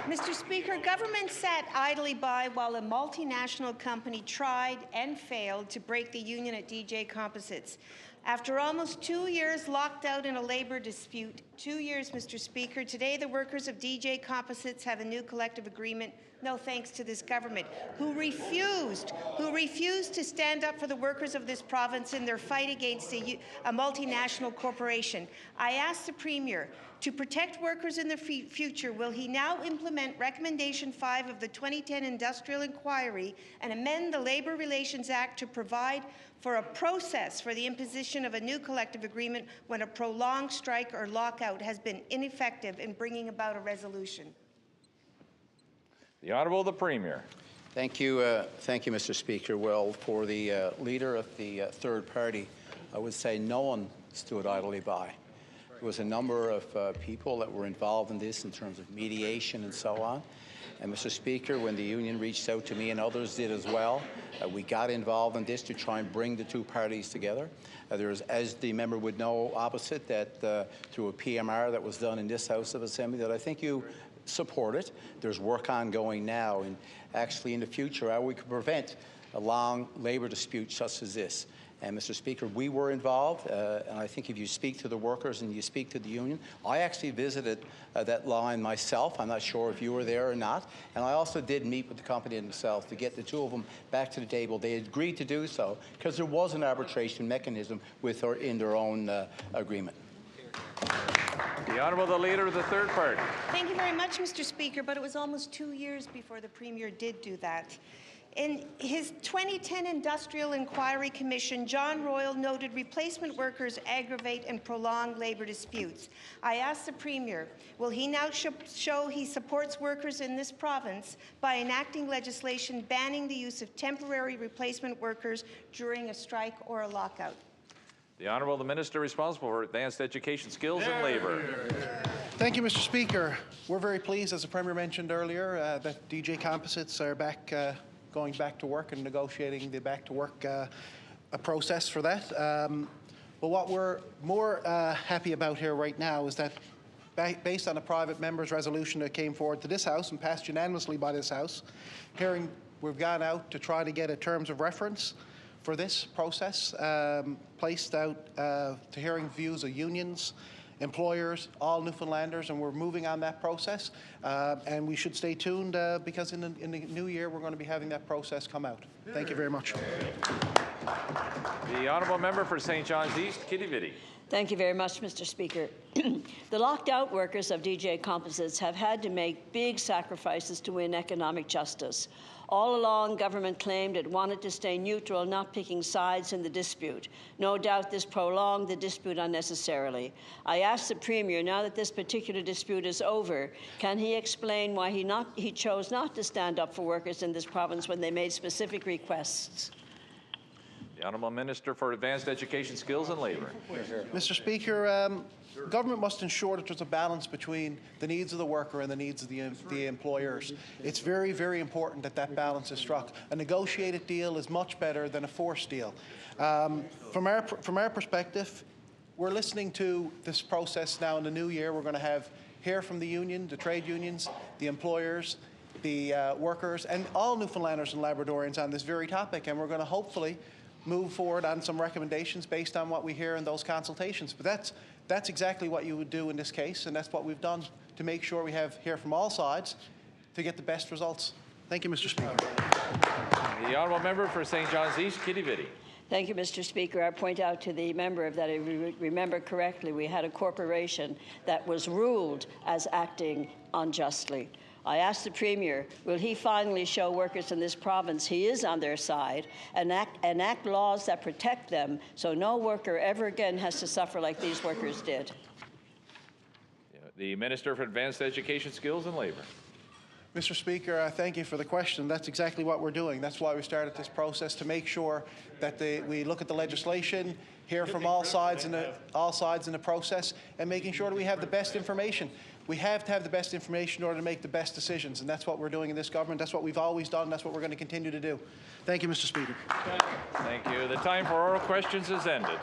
Mr. Speaker, government sat idly by while a multinational company tried and failed to break the union at DJ Composites. After almost 2 years locked out in a labour dispute, 2 years, Mr. Speaker, today the workers of DJ Composites have a new collective agreement, no thanks to this government, who refused to stand up for the workers of this province in their fight against a multinational corporation. I ask the Premier, to protect workers in the future, will he now implement Recommendation 5 of the 2010 Industrial Inquiry and amend the Labour Relations Act to provide for a process for the imposition of a new collective agreement when a prolonged strike or lockout has been ineffective in bringing about a resolution? The Honourable the Premier. Thank you, Mr. Speaker. Well, for the leader of the third party, I would say no one stood idly by. There was a number of people that were involved in this in terms of mediation and so on. And Mr. Speaker, when the union reached out to me and others did as well, we got involved in this to try and bring the two parties together. There's, as the member would know opposite, that through a PMR that was done in this House of Assembly that I think you supported. There's work ongoing now, and actually in the future how we could prevent a long labour dispute such as this. And Mr. Speaker, we were involved, and I think if you speak to the workers and you speak to the union, I actually visited that line myself. I'm not sure if you were there or not. And I also did meet with the company themselves to get the two of them back to the table. They agreed to do so because there was an arbitration mechanism in their own agreement. The Honourable the Leader of the Third Party. Thank you very much, Mr. Speaker, but it was almost 2 years before the Premier did do that. In his 2010 Industrial Inquiry Commission, John Royal noted replacement workers aggravate and prolong labour disputes. I ask the Premier, will he now show he supports workers in this province by enacting legislation banning the use of temporary replacement workers during a strike or a lockout? The Honourable the Minister responsible for Advanced Education, Skills and Labour. Thank you, Mr. Speaker. We're very pleased, as the Premier mentioned earlier, that DJ Composites are back going back to work and negotiating the back to work process for that. But what we're more happy about here right now is that based on a private member's resolution that came forward to this House and passed unanimously by this House, we've gone out to try to get a terms of reference for this process, placed out to hearing views of unions, employers, all Newfoundlanders, and we're moving on that process. And we should stay tuned because in the new year we're going to be having that process come out. Thank you very much. The Honourable Member for St. John's East, Kitty-Vitty. Thank you very much, Mr. Speaker. The locked-out workers of DJ Composites have had to make big sacrifices to win economic justice. All along, government claimed it wanted to stay neutral, not picking sides in the dispute. No doubt this prolonged the dispute unnecessarily. I ask the Premier, now that this particular dispute is over, can he explain why he chose not to stand up for workers in this province when they made specific requests? The Honourable Minister for Advanced Education, Skills and Labour. Mr. Speaker, government must ensure that there's a balance between the needs of the worker and the needs of the employers. It's very, very important that that balance is struck. A negotiated deal is much better than a forced deal. From our perspective, we're listening to this process now in the new year. We're going to hear from the union, the trade unions, the employers, the workers, and all Newfoundlanders and Labradorians on this very topic. And we're going to hopefully move forward on some recommendations based on what we hear in those consultations. But that's exactly what you would do in this case, and that's what we've done to make sure we hear from all sides to get the best results. Thank you, Mr. Speaker. The Honourable Member for St. John's East, Kitty-Vitty. Thank you, Mr. Speaker. I point out to the member that if we remember correctly, we had a corporation that was ruled as acting unjustly. I ask the Premier, will he finally show workers in this province he is on their side and enact laws that protect them so no worker ever again has to suffer like these workers did? The Minister for Advanced Education, Skills and Labour. Mr. Speaker, thank you for the question. That's exactly what we're doing. That's why we started this process, to make sure that we look at the legislation, hear from all sides in the process, and making sure that we have the best information. We have to have the best information in order to make the best decisions, and that's what we're doing in this government. That's what we've always done. That's what we're going to continue to do. Thank you, Mr. Speaker. Thank you. The time for oral questions is ended.